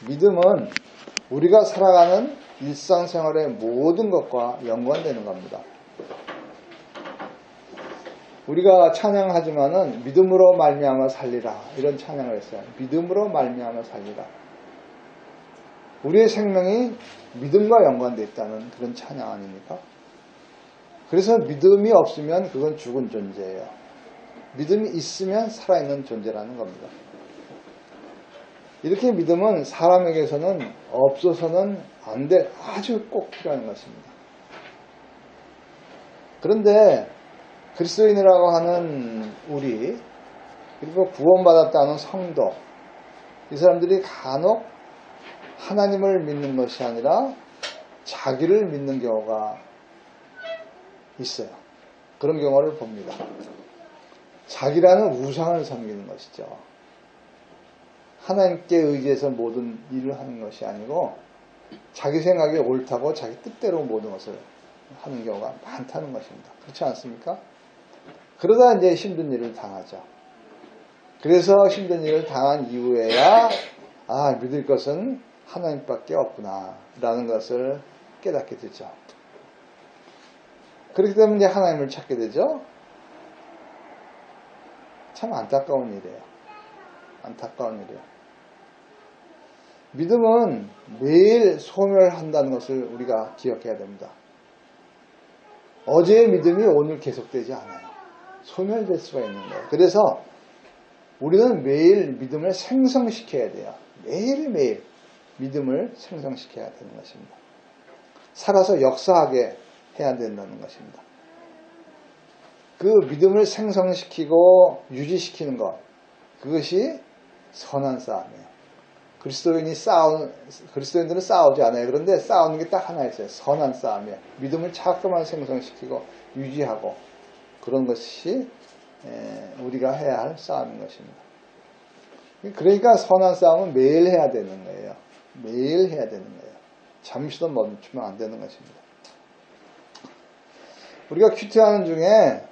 믿음은 우리가 살아가는 일상생활의 모든 것과 연관되는 겁니다. 우리가 찬양하지만은 믿음으로 말미암아 살리라 이런 찬양을 했어요. 믿음으로 말미암아 살리라. 우리의 생명이 믿음과 연관되어 있다는 그런 찬양 아닙니까? 그래서 믿음이 없으면 그건 죽은 존재예요. 믿음이 있으면 살아있는 존재라는 겁니다. 이렇게 믿음은 사람에게서는 없어서는 안 될 아주 꼭 필요한 것입니다. 그런데 그리스도인이라고 하는 우리, 그리고 구원받았다는 성도, 이 사람들이 간혹 하나님을 믿는 것이 아니라 자기를 믿는 경우가 있어요. 그런 경우를 봅니다. 자기라는 우상을 섬기는 것이죠. 하나님께 의지해서 모든 일을 하는 것이 아니고 자기 생각이 옳다고 자기 뜻대로 모든 것을 하는 경우가 많다는 것입니다. 그렇지 않습니까? 그러다 이제 힘든 일을 당하죠. 그래서 힘든 일을 당한 이후에야 믿을 것은 하나님밖에 없구나 라는 것을 깨닫게 되죠. 그렇기 때문에 이제 하나님을 찾게 되죠. 참 안타까운 일이에요. 안타까운 일이에요. 믿음은 매일 소멸한다는 것을 우리가 기억해야 됩니다. 어제의 믿음이 오늘 계속되지 않아요. 소멸될 수가 있는 거예요. 그래서 우리는 매일 믿음을 생성시켜야 돼요. 매일매일 믿음을 생성시켜야 되는 것입니다. 살아서 역사하게 해야 된다는 것입니다. 그 믿음을 생성시키고 유지시키는 것, 그것이 선한 싸움이에요. 그리스도인들은 싸우지 않아요. 그런데 싸우는 게 딱 하나 있어요. 선한 싸움이에요. 믿음을 자꾸만 생성시키고 유지하고 그런 것이 우리가 해야 할 싸움인 것입니다. 그러니까 선한 싸움은 매일 해야 되는 거예요. 매일 해야 되는 거예요. 잠시도 멈추면 안 되는 것입니다. 우리가 큐티하는 중에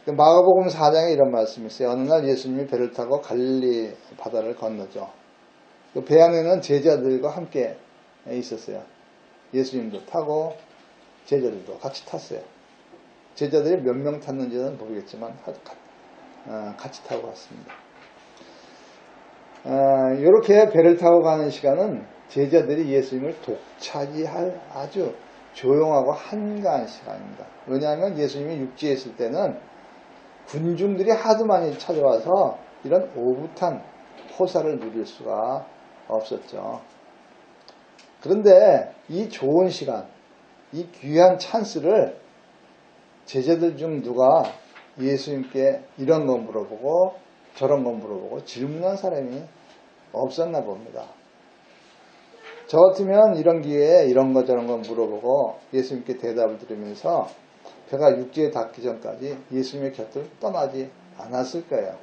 마가복음 4장에 이런 말씀이 있어요. 어느 날 예수님이 배를 타고 갈릴리 바다를 건너죠. 그 배 안에는 제자들과 함께 있었어요. 예수님도 타고 제자들도 같이 탔어요. 제자들이 몇 명 탔는지는 모르겠지만 같이 타고 갔습니다. 이렇게 배를 타고 가는 시간은 제자들이 예수님을 독차지할 아주 조용하고 한가한 시간입니다. 왜냐하면 예수님이 육지에 있을 때는 군중들이 하도 많이 찾아와서 이런 오붓한 호사를 누릴 수가 없었죠. 그런데 이 좋은 시간, 이 귀한 찬스를 제자들 중 누가 예수님께 이런 거 물어보고 저런 거 물어보고 질문한 사람이 없었나 봅니다. 저 같으면 이런 기회에 이런 거 저런 거 물어보고 예수님께 대답을 들으면서 배가 육지에 닿기 전까지 예수님의 곁을 떠나지 않았을 거예요.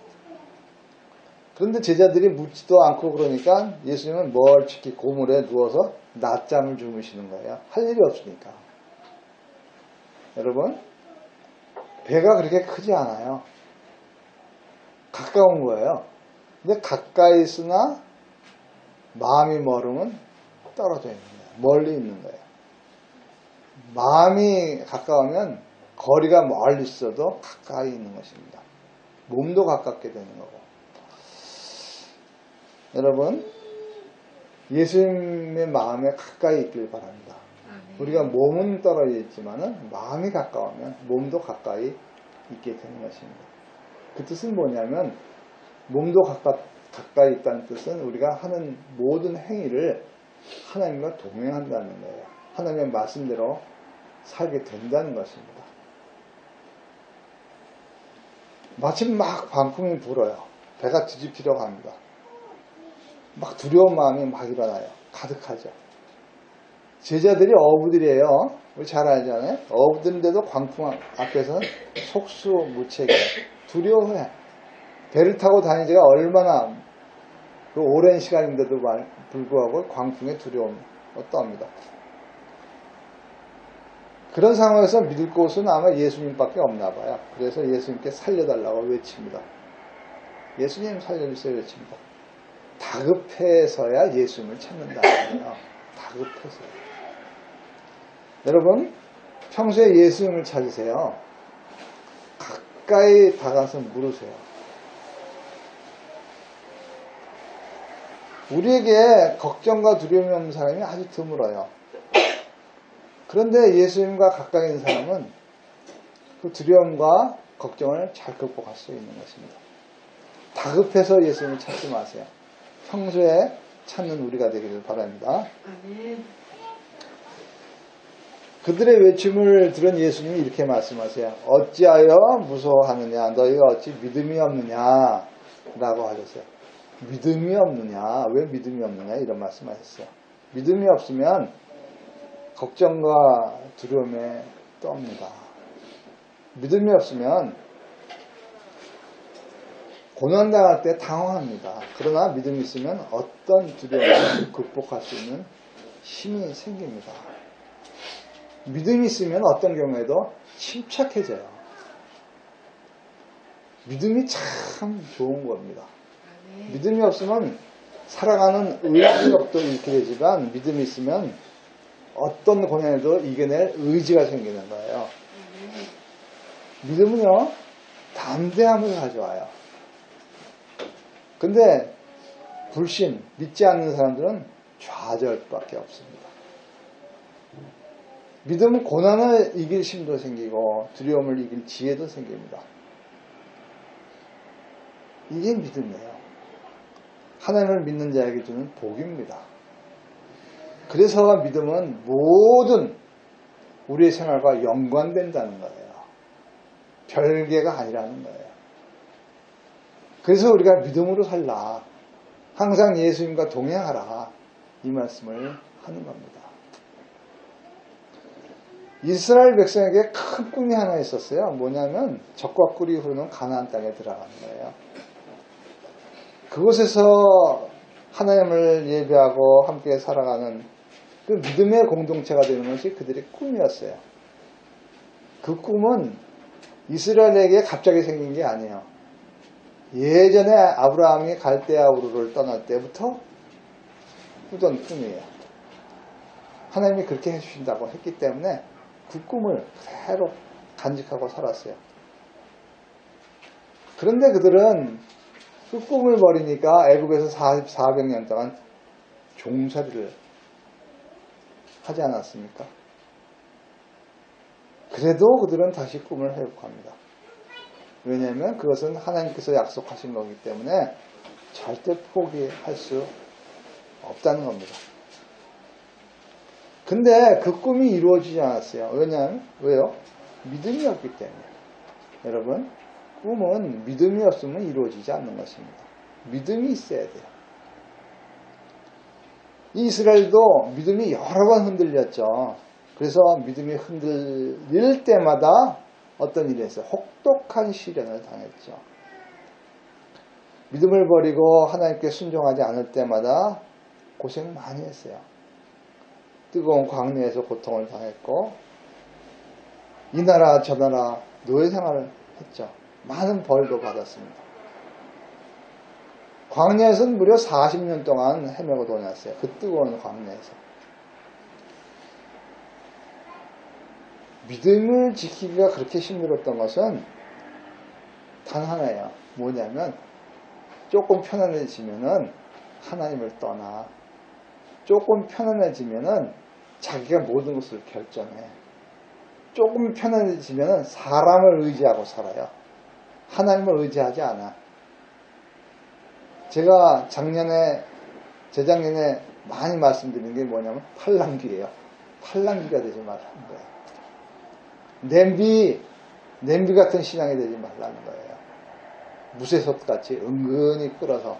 그런데 제자들이 묻지도 않고 그러니까 예수님은 멀찍이 고물에 누워서 낮잠을 주무시는 거예요. 할 일이 없으니까. 여러분, 배가 그렇게 크지 않아요. 가까운 거예요. 근데 가까이 있으나 마음이 멀으면 떨어져 있는 거예요. 멀리 있는 거예요. 마음이 가까우면 거리가 멀리 있어도 가까이 있는 것입니다. 몸도 가깝게 되는 거고. 여러분, 예수님의 마음에 가까이 있길 바랍니다. 우리가 몸은 떨어져 있지만은 마음이 가까우면 몸도 가까이 있게 되는 것입니다. 그 뜻은 뭐냐면 몸도 가까이 있다는 뜻은 우리가 하는 모든 행위를 하나님과 동행한다는 거예요. 하나님의 말씀대로 살게 된다는 것입니다. 마침 막 광풍이 불어요. 배가 뒤집히려고 합니다. 막 두려운 마음이 막 일어나요. 가득하죠. 제자들이 어부들이에요. 우리 잘 알잖아요. 어부들인데도 광풍 앞에서는 속수무책이에요. 두려워해. 배를 타고 다닌 지가 얼마나 그 오랜 시간인데도 불구하고 광풍에 두려움이 떠옵니다. 그런 상황에서 믿을 곳은 아마 예수님밖에 없나 봐요. 그래서 예수님께 살려달라고 외칩니다. 예수님 살려주세요 외칩니다. 다 다급해서야 예수님을 찾는다는 거예요. 다급해서. 여러분, 평소에 예수님을 찾으세요. 가까이 다가서 물으세요. 우리에게 걱정과 두려움이 없는 사람이 아주 드물어요. 그런데 예수님과 가까이 있는 사람은 그 두려움과 걱정을 잘 극복할 수 있는 것입니다. 다급해서 예수님을 찾지 마세요. 평소에 찾는 우리가 되기를 바랍니다. 그들의 외침을 들은 예수님이 이렇게 말씀하세요. 어찌하여 무서워하느냐? 너희가 어찌 믿음이 없느냐? 라고 하셨어요. 믿음이 없느냐? 왜 믿음이 없느냐? 이런 말씀하셨어요. 믿음이 없으면 걱정과 두려움에 떠옵니다. 믿음이 없으면 고난당할 때 당황합니다. 그러나 믿음이 있으면 어떤 두려움을 극복할 수 있는 힘이 생깁니다. 믿음이 있으면 어떤 경우에도 침착해져요. 믿음이 참 좋은 겁니다. 믿음이 없으면 살아가는 의지력도 잃게 되지만 믿음이 있으면 어떤 고난에도 이겨낼 의지가 생기는 거예요. 믿음은요, 담대함을 가져와요. 근데 불신, 믿지 않는 사람들은 좌절밖에 없습니다. 믿음은 고난을 이길 힘도 생기고 두려움을 이길 지혜도 생깁니다. 이게 믿음이에요. 하나님을 믿는 자에게 주는 복입니다. 그래서 믿음은 모든 우리의 생활과 연관된다는 거예요. 별개가 아니라는 거예요. 그래서 우리가 믿음으로 살라. 항상 예수님과 동행하라. 이 말씀을 하는 겁니다. 이스라엘 백성에게 큰 꿈이 하나 있었어요. 뭐냐면 적과 꿀이 흐르는 가나안 땅에 들어가는 거예요. 그곳에서 하나님을 예배하고 함께 살아가는 그 믿음의 공동체가 되는 것이 그들의 꿈이었어요. 그 꿈은 이스라엘에게 갑자기 생긴 게 아니에요. 예전에 아브라함이 갈대아 우르를 떠날 때부터 꾸던 꿈이에요. 하나님이 그렇게 해주신다고 했기 때문에 그 꿈을 그대로 간직하고 살았어요. 그런데 그들은 그 꿈을 버리니까 애굽에서 400년 동안 종살이를 하지 않았습니까? 그래도 그들은 다시 꿈을 회복합니다. 왜냐하면 그것은 하나님께서 약속하신 거기 때문에 절대 포기할 수 없다는 겁니다. 근데 그 꿈이 이루어지지 않았어요. 왜냐하면, 왜요? 믿음이 없기 때문에. 여러분, 꿈은 믿음이 없으면 이루어지지 않는 것입니다. 믿음이 있어야 돼요. 이스라엘도 믿음이 여러 번 흔들렸죠. 그래서 믿음이 흔들릴 때마다 어떤 일이 있어요? 혹독한 시련을 당했죠. 믿음을 버리고 하나님께 순종하지 않을 때마다 고생 많이 했어요. 뜨거운 광야에서 고통을 당했고 이 나라 저 나라 노예 생활을 했죠. 많은 벌도 받았습니다. 광야에서는 무려 40년 동안 헤매고 다녔어요. 그 뜨거운 광야에서. 믿음을 지키기가 그렇게 힘들었던 것은 단 하나예요. 뭐냐면 조금 편안해지면은 하나님을 떠나. 조금 편안해지면은 자기가 모든 것을 결정해. 조금 편안해지면은 사람을 의지하고 살아요. 하나님을 의지하지 않아. 제가 재작년에 많이 말씀드린 게 뭐냐면 팔랑귀예요. 팔랑귀가 되지 말라는 거예요. 냄비 같은 신앙이 되지 말라는 거예요. 무쇠솥같이 은근히 끓어서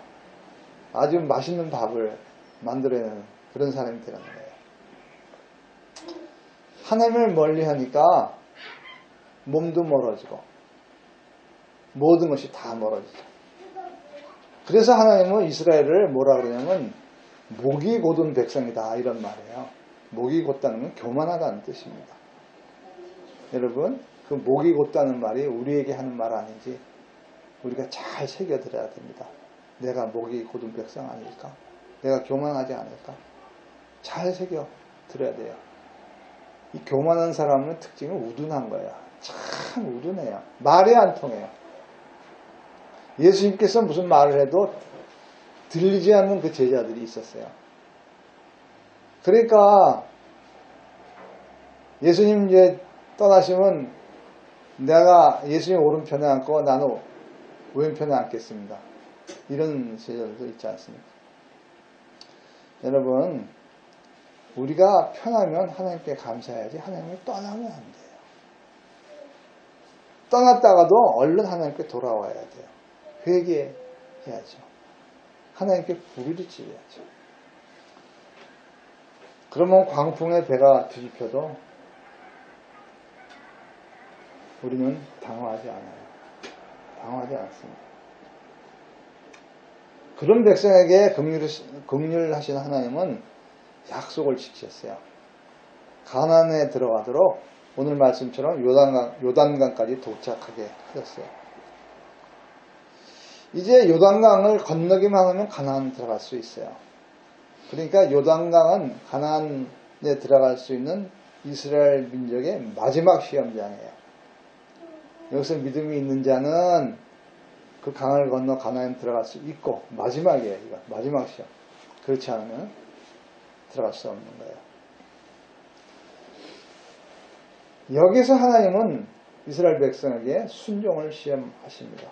아주 맛있는 밥을 만들어내는 그런 사람이 되는 거예요. 하나님을 멀리 하니까 몸도 멀어지고 모든 것이 다 멀어지죠. 그래서 하나님은 이스라엘을 뭐라 그러냐면 목이 곧은 백성이다 이런 말이에요. 목이 곧다는 건 교만하다는 뜻입니다. 여러분, 그 목이 곧다는 말이 우리에게 하는 말 아닌지 우리가 잘 새겨들어야 됩니다. 내가 목이 곧은 백성 아닐까? 내가 교만하지 않을까? 잘 새겨 들어야 돼요. 이 교만한 사람은 특징은 우둔한 거예요. 참 우둔해요. 말이 안 통해요. 예수님께서 무슨 말을 해도 들리지 않는 그 제자들이 있었어요. 그러니까 예수님 이제 떠나시면 내가 예수님 오른편에 앉고 나는 왼편에 앉겠습니다. 이런 제자들도 있지 않습니까? 여러분, 우리가 편하면 하나님께 감사해야지 하나님을 떠나면 안 돼요. 떠났다가도 얼른 하나님께 돌아와야 돼요. 회개해야죠. 하나님께 부르짖어야죠. 그러면 광풍에 배가 뒤집혀도 우리는 당황하지 않아요. 당황하지 않습니다. 그런 백성에게 긍휼하신 하나님은 약속을 지키셨어요. 가나안에 들어가도록 오늘 말씀처럼 요단강까지 도착하게 하셨어요. 이제 요단강을 건너기만 하면 가나안 들어갈 수 있어요. 그러니까 요단강은 가나안에 들어갈 수 있는 이스라엘 민족의 마지막 시험장이에요. 여기서 믿음이 있는 자는 그 강을 건너 가나안에 들어갈 수 있고 마지막이에요. 이거 마지막 시험. 그렇지 않으면 들어갈 수 없는 거예요. 여기서 하나님은 이스라엘 백성에게 순종을 시험하십니다.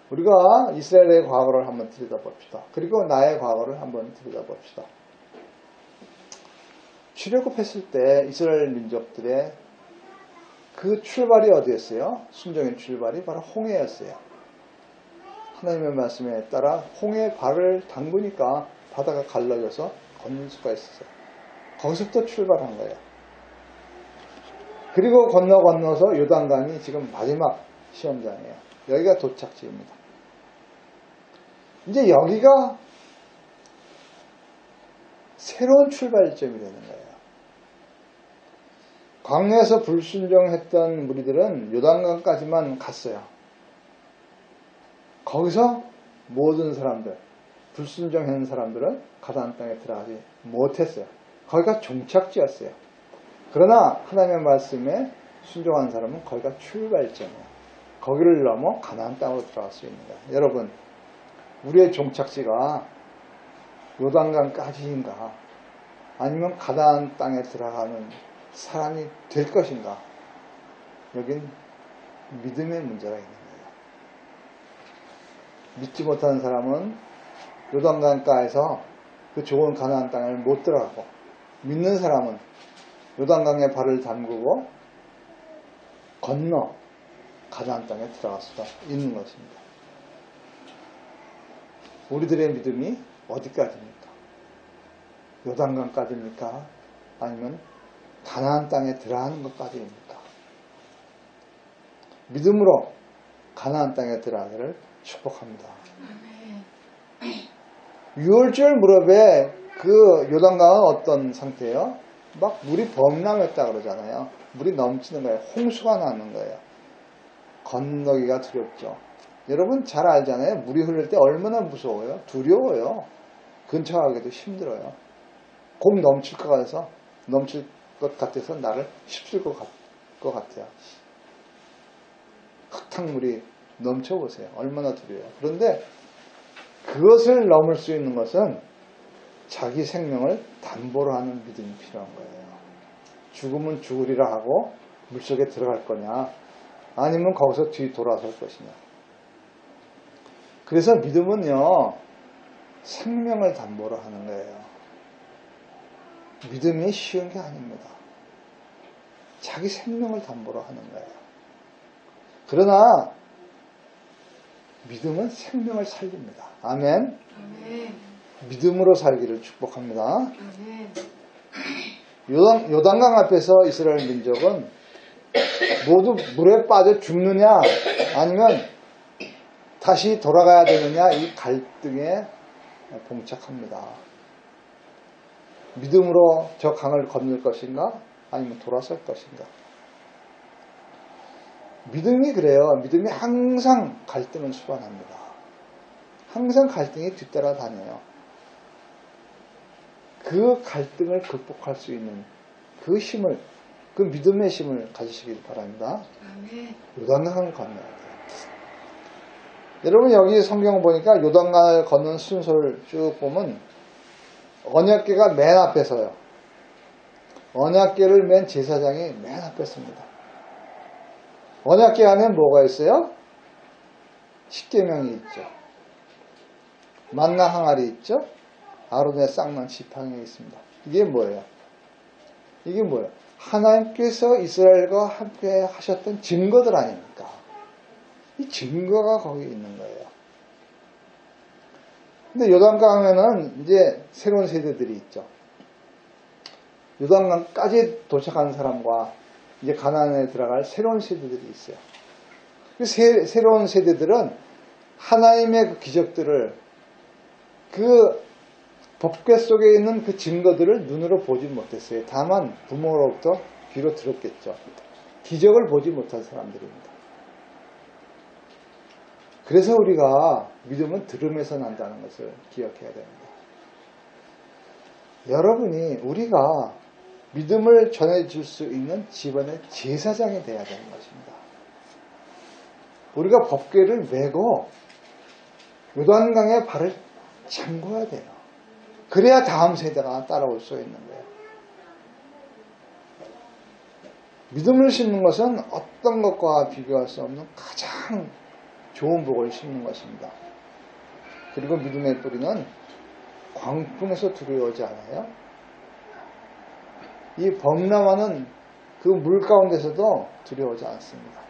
우리가 이스라엘의 과거를 한번 들여다봅시다. 그리고 나의 과거를 한번 들여다봅시다. 출애굽했을 때 이스라엘 민족들의 그 출발이 어디였어요? 순종의 출발이 바로 홍해였어요. 하나님의 말씀에 따라 홍해 발을 담그니까 바다가 갈라져서 건널 수가 있었어요. 거기서부터 출발한 거예요. 그리고 건너서 요단강이 지금 마지막 시험장이에요. 여기가 도착지입니다. 이제 여기가 새로운 출발점이 되는 거예요. 광야에서 불순종했던 무리들은 요단강까지만 갔어요. 거기서 모든 사람들, 불순종한 사람들은 가나안 땅에 들어가지 못했어요. 거기가 종착지였어요. 그러나 하나님의 말씀에 순종한 사람은 거기가 출발점이에요. 거기를 넘어 가나안 땅으로 들어갈 수 있는 거예요. 여러분, 우리의 종착지가 요단강까지인가 아니면 가나안 땅에 들어가는 사람이 될 것인가? 여긴 믿음의 문제가 있는 거예요. 믿지 못하는 사람은 요단강가에서 그 좋은 가나안 땅을 못 들어가고, 믿는 사람은 요단강에 발을 담그고 건너 가나안 땅에 들어갈 수가 있는 것입니다. 우리들의 믿음이 어디까지입니까? 요단강까지입니까? 아니면 가나안 땅에 들어가는 것까지입니까? 믿음으로 가나안 땅에 들어가기를 축복합니다. 유월절 무렵에 그 요단강은 어떤 상태예요? 막 물이 범람했다 그러잖아요. 물이 넘치는 거예요. 홍수가 나는 거예요. 건너기가 두렵죠. 여러분 잘 알잖아요. 물이 흐를 때 얼마나 무서워요. 두려워요. 근처가기도 힘들어요. 꼭 넘칠 것 같아서 나를 휩쓸 것 같아요. 흙탕물이 넘쳐보세요. 얼마나 두려워요. 그런데 그것을 넘을 수 있는 것은 자기 생명을 담보로 하는 믿음이 필요한 거예요. 죽으면 죽으리라 하고 물속에 들어갈 거냐, 아니면 거기서 뒤 돌아설 것이냐. 그래서 믿음은요, 생명을 담보로 하는 거예요. 믿음이 쉬운 게 아닙니다. 자기 생명을 담보로 하는 거예요. 그러나 믿음은 생명을 살립니다. 아멘. 아멘. 믿음으로 살기를 축복합니다. 아멘. 요단강 앞에서 이스라엘 민족은 모두 물에 빠져 죽느냐 아니면 다시 돌아가야 되느냐, 이 갈등에 봉착합니다. 믿음으로 저 강을 건널 것인가 아니면 돌아설 것인가. 믿음이 그래요. 믿음이 항상 갈등을 수반합니다. 항상 갈등이 뒤따라 다녀요. 그 갈등을 극복할 수 있는 그 힘을, 그 믿음의 힘을 가지시길 바랍니다. 요단강을 건너야 돼요. 여러분 여기 성경을 보니까 요단강을 걷는 순서를 쭉 보면 언약궤가 맨 앞에 서요. 언약궤를 맨 제사장이 맨 앞에 섭니다. 언약궤 안에 뭐가 있어요? 십계명이 있죠. 만나 항아리 있죠. 아론의 쌍난 지팡이 있습니다. 이게 뭐예요? 이게 뭐예요? 하나님께서 이스라엘과 함께 하셨던 증거들 아닙니까? 이 증거가 거기 있는 거예요. 근데 요단강에는 이제 새로운 세대들이 있죠. 요단강까지 도착한 사람과 이제 가나안에 들어갈 새로운 세대들이 있어요. 그 새로운 세대들은 하나님의 그 기적들을, 그 법궤 속에 있는 그 증거들을 눈으로 보지 못했어요. 다만 부모로부터 귀로 들었겠죠. 기적을 보지 못한 사람들입니다. 그래서 우리가 믿음은 들음에서 난다는 것을 기억해야 됩니다. 여러분이, 우리가 믿음을 전해줄 수 있는 집안의 제사장이 되어야 되는 것입니다. 우리가 법궤를 메고 요단강에 발을 잠궈야 돼요. 그래야 다음 세대가 따라올 수 있는 거예요. 믿음을 심는 것은 어떤 것과 비교할 수 없는 가장 좋은 복을 심는 것입니다. 그리고 믿음의 뿌리는 광풍에서 두려워하지 않아요. 이 범람하는 그 물 가운데서도 두려워하지 않습니다.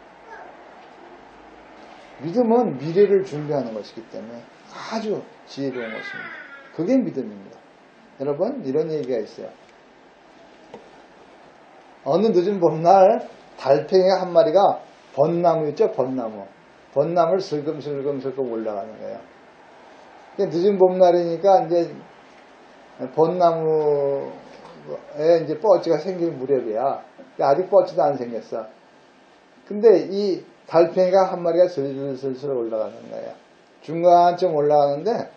믿음은 미래를 준비하는 것이기 때문에 아주 지혜로운 것입니다. 그게 믿음입니다. 여러분, 이런 얘기가 있어요. 어느 늦은 봄날 달팽이 한 마리가 벚나무 있죠? 벚나무를 슬금슬금 올라가는 거예요. 늦은 봄날이니까 이제 벚나무에 이제 뻐치가 생길 무렵이야. 아직 뻐치도 안 생겼어. 근데 이 달팽이가 한 마리가 슬슬 올라가는 거예요. 중간쯤 올라가는데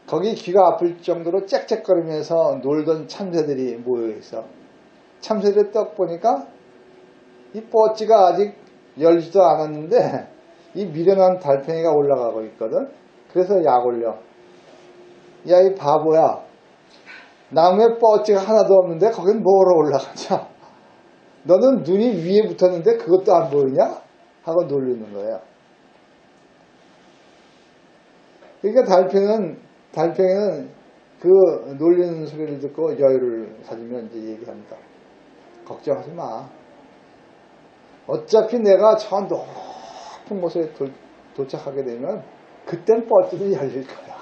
거기 귀가 아플 정도로 짹짹거리면서 놀던 참새들이 모여있어. 참새를 딱 보니까 이 뻐치가 아직 열지도 않았는데 이 미련한 달팽이가 올라가고 있거든. 그래서 약 올려. 야, 이 바보야. 나무에 뻐치가 하나도 없는데 거긴 뭐로 올라가냐? 너는 눈이 위에 붙었는데 그것도 안 보이냐? 하고 놀리는 거예요. 그러니까 달팽이는 그 놀리는 소리를 듣고 여유를 가지면 이제 얘기합니다. 걱정하지 마. 어차피 내가 저 높은 곳에 도착하게 되면 그땐 뻐치도 열릴 거야.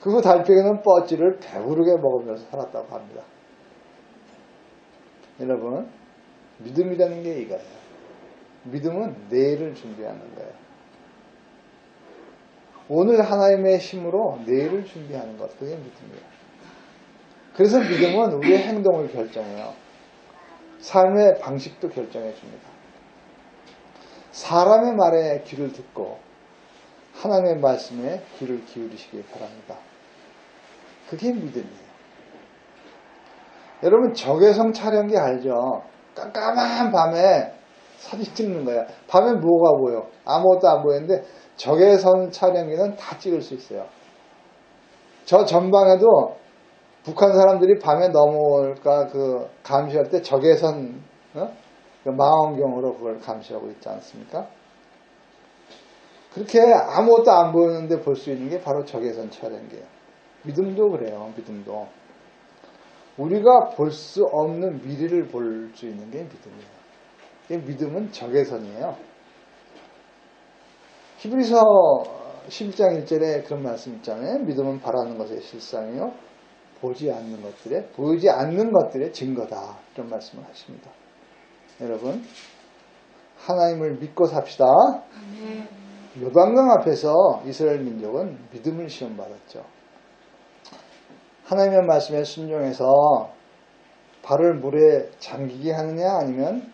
그 달팽이는 뻐치를 배부르게 먹으면서 살았다고 합니다. 여러분, 믿음이라는 게 이거예요. 믿음은 내일을 준비하는 거예요. 오늘 하나님의 힘으로 내일을 준비하는 것, 그게 믿음이에요. 그래서 믿음은 우리의 행동을 결정해요. 삶의 방식도 결정해 줍니다. 사람의 말에 귀를 듣고 하나님의 말씀에 귀를 기울이시기 바랍니다. 그게 믿음이에요. 여러분, 적외선 촬영기 알죠? 깜깜한 밤에 사진 찍는 거야. 밤에 뭐가 보여? 아무것도 안 보이는데 적외선 촬영기는 다 찍을 수 있어요. 저 전방에도 북한 사람들이 밤에 넘어올까 그 감시할 때 적외선 망원경으로 그걸 감시하고 있지 않습니까? 그렇게 아무것도 안 보이는데 볼 수 있는 게 바로 적외선 촬영기예요. 믿음도 그래요. 믿음도. 우리가 볼 수 없는 미래를 볼 수 있는 게 믿음이에요. 믿음은 적외선이에요. 히브리서 11장 1절에 그런 말씀 있잖아요. 믿음은 바라는 것의 실상이요 보이지 않는 것들의 증거다. 이런 말씀을 하십니다. 여러분, 하나님을 믿고 삽시다. 요단강 앞에서 이스라엘 민족은 믿음을 시험받았죠. 하나님의 말씀에 순종해서 발을 물에 잠기게 하느냐, 아니면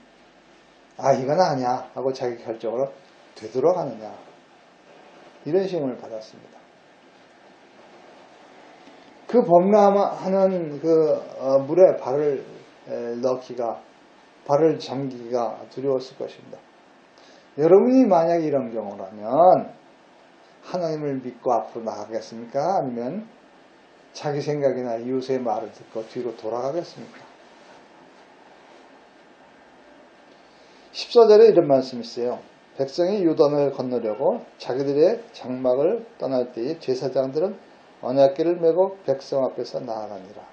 이건 아니야 하고 자기 결정으로 되돌아가느냐, 이런 시험을 받았습니다. 그 범람하는 물에 발을 넣기가, 발을 잠기기가 두려웠을 것입니다. 여러분이 만약에 이런 경우라면 하나님을 믿고 앞으로 나가겠습니까? 아니면 자기 생각이나 이웃의 말을 듣고 뒤로 돌아가겠습니까? 14절에 이런 말씀이 있어요. 백성이 요단을 건너려고 자기들의 장막을 떠날 때에 제사장들은 언약궤를 메고 백성 앞에서 나아가니라.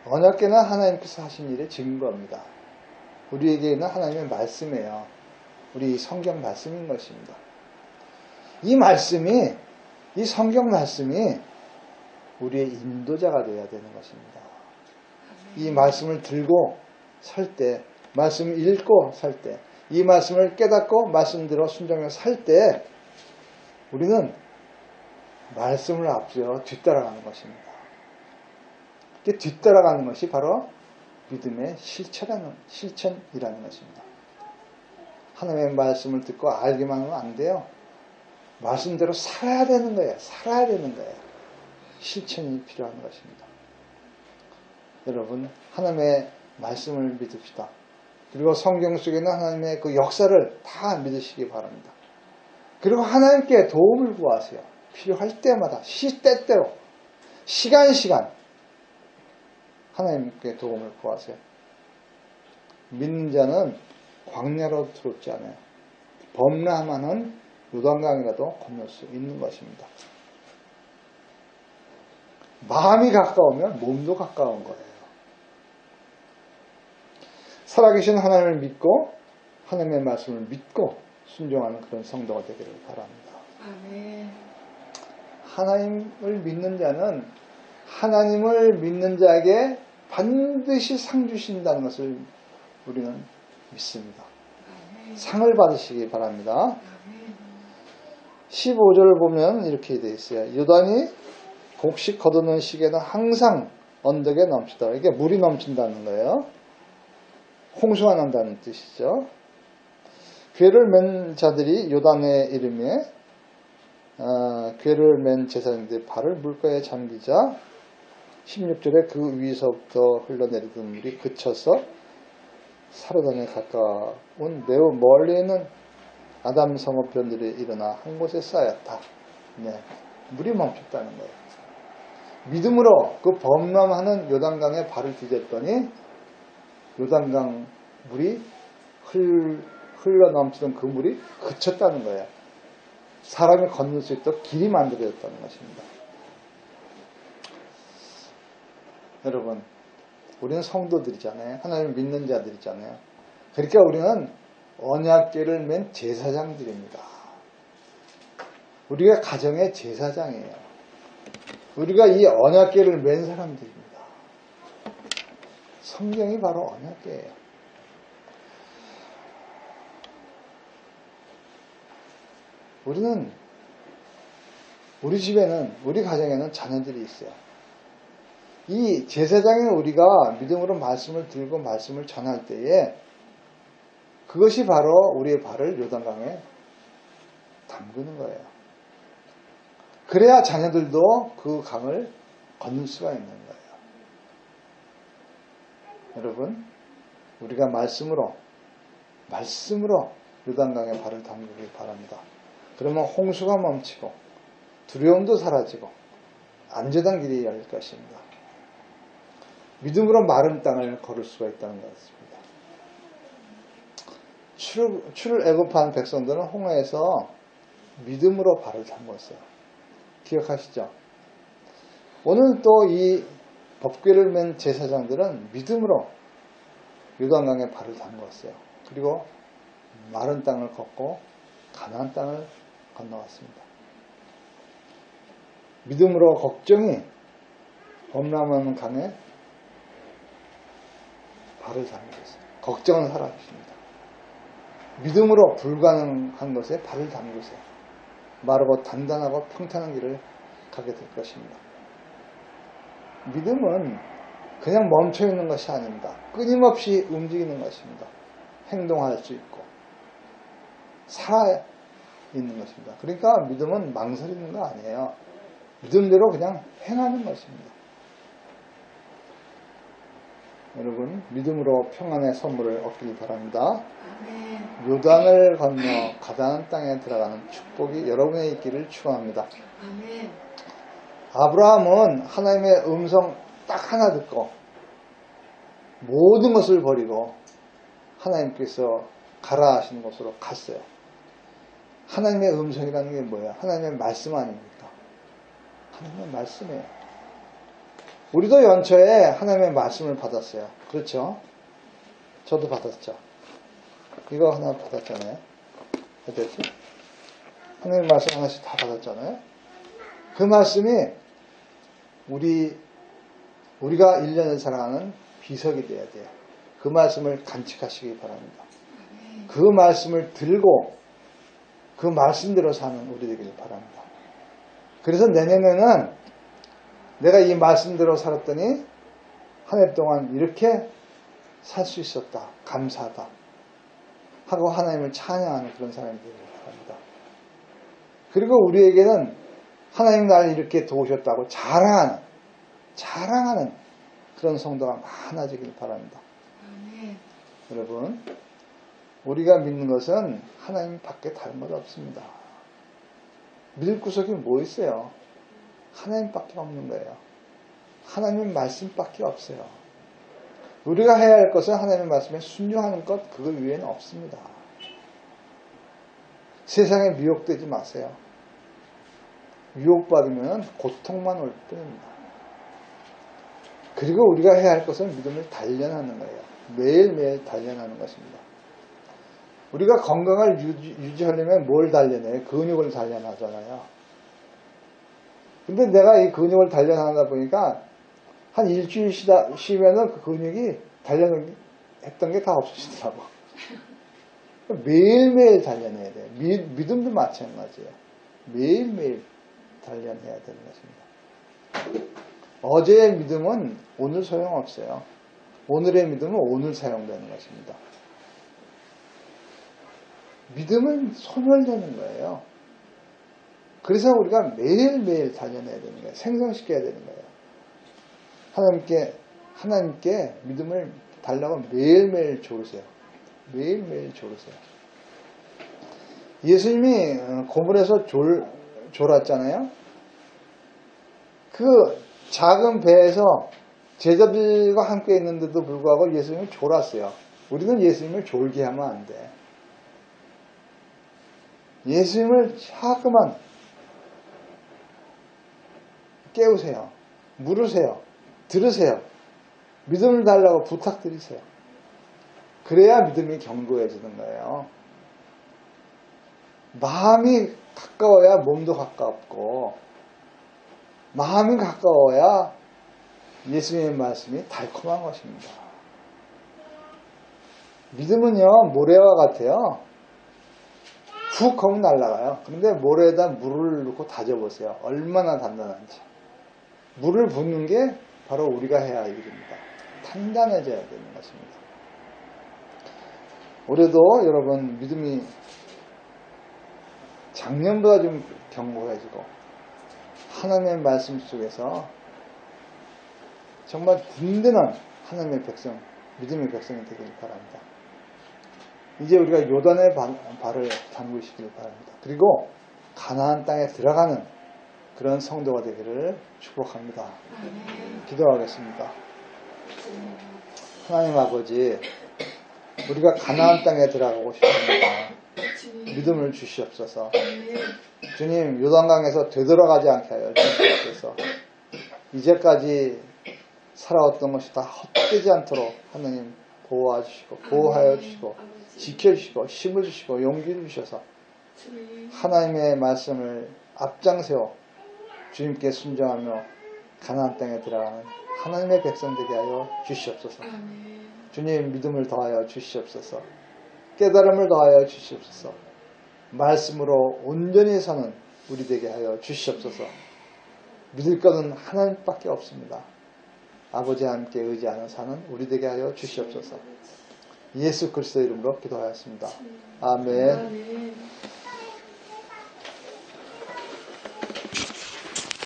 언약궤는 하나님께서 하신 일의 증거입니다. 우리에게 있는 하나님의 말씀이에요. 우리 성경 말씀인 것입니다. 이 말씀이, 이 성경 말씀이 우리의 인도자가 되어야 되는 것입니다. 이 말씀을 들고 살 때, 말씀을 읽고 살 때, 이 말씀을 깨닫고 말씀대로 순종해서 살 때 우리는 말씀을 앞세워 뒤따라가는 것입니다. 뒤따라가는 것이 바로 믿음의 실천이라는 것입니다. 하나님의 말씀을 듣고 알기만 하면 안 돼요. 말씀대로 살아야 되는 거예요. 살아야 되는 거예요. 실천이 필요한 것입니다. 여러분, 하나님의 말씀을 믿읍시다. 그리고 성경 속에 있는 하나님의 그 역사를 다 믿으시기 바랍니다. 그리고 하나님께 도움을 구하세요. 필요할 때마다 시때때로 시간 하나님께 도움을 구하세요. 믿는 자는 광야로 두렵지 않아요. 범람하는 요단강이라도 건널 수 있는 것입니다. 마음이 가까우면 몸도 가까운 거예요. 살아계신 하나님을 믿고 하나님의 말씀을 믿고 순종하는 그런 성도가 되기를 바랍니다. 아멘. 하나님을 믿는 자는 하나님을 믿는 자에게 반드시 상 주신다는 것을 우리는 믿습니다. 아멘. 상을 받으시기 바랍니다. 아멘. 15절을 보면 이렇게 되어 있어요. 요단이 곡식 거두는 시기에는 항상 언덕에 넘치다. 이게 물이 넘친다는 거예요. 홍수가 난다는 뜻이죠. 궤를 맨 자들이 요단의 이름에 궤를 맨 제사장들이 발을 물가에 잠기자 16절에 그 위에서부터 흘러내리던 물이 그쳐서 사르단에 가까운 매우 멀리 있는 아담 성읍변들이 일어나 한 곳에 쌓였다. 네, 물이 멈췄다는 거예요. 믿음으로 그 범람하는 요단강에 발을 디뎠더니 요단강 물이 흘러 넘치던 그 물이 그쳤다는 거예요. 사람이 건널 수 있도록 길이 만들어졌다는 것입니다. 여러분, 우리는 성도들이잖아요. 하나님을 믿는 자들이잖아요. 그러니까 우리는 언약궤를 맨 제사장들입니다. 우리가 가정의 제사장이에요. 우리가 이 언약궤를 맨 사람들입니다. 성경이 바로 언약궤예요. 우리 집에는, 우리 가정에는 자녀들이 있어요. 이 제사장인 우리가 믿음으로 말씀을 들고 말씀을 전할 때에 그것이 바로 우리의 발을 요단강에 담그는 거예요. 그래야 자녀들도 그 강을 건널 수가 있는 거예요. 여러분, 우리가 말씀으로 요단강에 발을 담그길 바랍니다. 그러면 홍수가 멈추고 두려움도 사라지고 안전한 길이 열릴 것입니다. 믿음으로 마른 땅을 걸을 수가 있다는 것입니다. 출애굽한 백성들은 홍해에서 믿음으로 발을 담궜어요. 기억하시죠? 오늘 또 이 법궤를 맨 제사장들은 믿음으로 요단강에 발을 담궜어요. 그리고 마른 땅을 걷고 가나안 땅을 건너왔습니다. 믿음으로 걱정이 범람하는 강에 발을 담그셨어요. 걱정은 사라집니다. 믿음으로 불가능한 것에 발을 담그세요. 마르고 단단하고 평탄한 길을 가게 될 것입니다. 믿음은 그냥 멈춰있는 것이 아닙니다. 끊임없이 움직이는 것입니다. 행동할 수 있고 살아 있는 것입니다. 그러니까 믿음은 망설이는 거 아니에요. 믿음대로 그냥 행하는 것입니다. 여러분, 믿음으로 평안의 선물을 얻길 바랍니다. 아멘. 요단을 건너 가나안 땅에 들어가는 축복이 여러분의 있기를 축원합니다. 아멘. 아브라함은 하나님의 음성 딱 하나 듣고 모든 것을 버리고 하나님께서 가라 하시는 곳으로 갔어요. 하나님의 음성이라는 게 뭐예요? 하나님의 말씀 아닙니까? 하나님의 말씀이에요. 우리도 연초에 하나님의 말씀을 받았어요. 그렇죠? 저도 받았죠. 이거 하나 받았잖아요. 어땠지? 하나님의 말씀 하나씩 다 받았잖아요. 그 말씀이 우리가 1년을 살아가는 비석이 돼야 돼요. 그 말씀을 간직하시기 바랍니다. 그 말씀을 들고 그 말씀대로 사는 우리 되길 바랍니다. 그래서 내년에는 내가 이 말씀대로 살았더니 한 해 동안 이렇게 살 수 있었다. 감사하다. 하고 하나님을 찬양하는 그런 사람이 되길 바랍니다. 그리고 우리에게는 하나님 나를 이렇게 도우셨다고 자랑하는 그런 성도가 많아지길 바랍니다. 아멘. 여러분, 우리가 믿는 것은 하나님 밖에 다른 것 없습니다. 믿을 구석이 뭐 있어요? 하나님밖에 없는 거예요. 하나님 말씀밖에 없어요. 우리가 해야 할 것은 하나님의 말씀에 순종하는 것, 그거 외에는 없습니다. 세상에 미혹되지 마세요. 유혹받으면 고통만 올 뿐입니다. 그리고 우리가 해야 할 것은 믿음을 단련하는 거예요. 매일매일 단련하는 것입니다. 우리가 건강을 유지하려면 뭘 단련해요? 근육을 단련하잖아요. 근데 내가 이 근육을 단련하다 보니까 한 일주일 쉬면은 그 근육이 단련했던 게 다 없어지더라고. 매일매일 단련해야 돼요. 믿음도 마찬가지예요. 매일매일 단련해야 되는 것입니다. 어제의 믿음은 오늘 소용없어요. 오늘의 믿음은 오늘 사용되는 것입니다. 믿음은 소멸되는 거예요. 그래서 우리가 매일매일 단련해야 되는 거예요. 생성시켜야 되는 거예요. 하나님께 믿음을 달라고 매일매일 조르세요. 매일매일 조르세요. 예수님이 고물에서 졸았잖아요. 그 작은 배에서 제자들과 함께 있는데도 불구하고 예수님을 졸았어요. 우리는 예수님을 졸게 하면 안 돼. 예수님을 자꾸만 깨우세요. 물으세요. 들으세요. 믿음을 달라고 부탁드리세요. 그래야 믿음이 견고해지는 거예요. 마음이 가까워야 몸도 가깝고, 마음이 가까워야 예수님의 말씀이 달콤한 것입니다. 믿음은요, 모래와 같아요. 훅 하면 날아가요. 그런데 모래에다 물을 넣고 다져보세요. 얼마나 단단한지. 물을 붓는 게 바로 우리가 해야 할 일입니다. 단단해져야 되는 것입니다. 올해도 여러분 믿음이 작년보다 좀 견고해지고 하나님의 말씀 속에서 정말 든든한 하나님의 백성, 믿음의 백성이 되길 바랍니다. 이제 우리가 요단의 발을 담그시길 바랍니다. 그리고 가나안 땅에 들어가는 그런 성도가 되기를 축복합니다. 기도하겠습니다. 하나님 아버지, 우리가 가나안 땅에 들어가고 싶습니다. 믿음을 주시옵소서. 주님, 요단강에서 되돌아가지 않게 하여 주시옵소서. 이제까지 살아왔던 것이 다 헛되지 않도록 하나님 보호하여 주시고 지켜주시고 힘을 주시고 용기를 주셔서 하나님의 말씀을 앞장세워 주님께 순종하며 가나안 땅에 들어가는 하나님의 백성 되게 하여 주시옵소서. 주님, 믿음을 더하여 주시옵소서. 깨달음을 더하여 주시옵소서. 말씀으로 온전히 사는 우리 되게 하여 주시옵소서. 믿을 것은 하나님밖에 없습니다. 아버지 함께 의지하는 사는 우리 되게 하여 주시옵소서. 예수 그리스도 이름으로 기도하였습니다. 아멘. 아멘.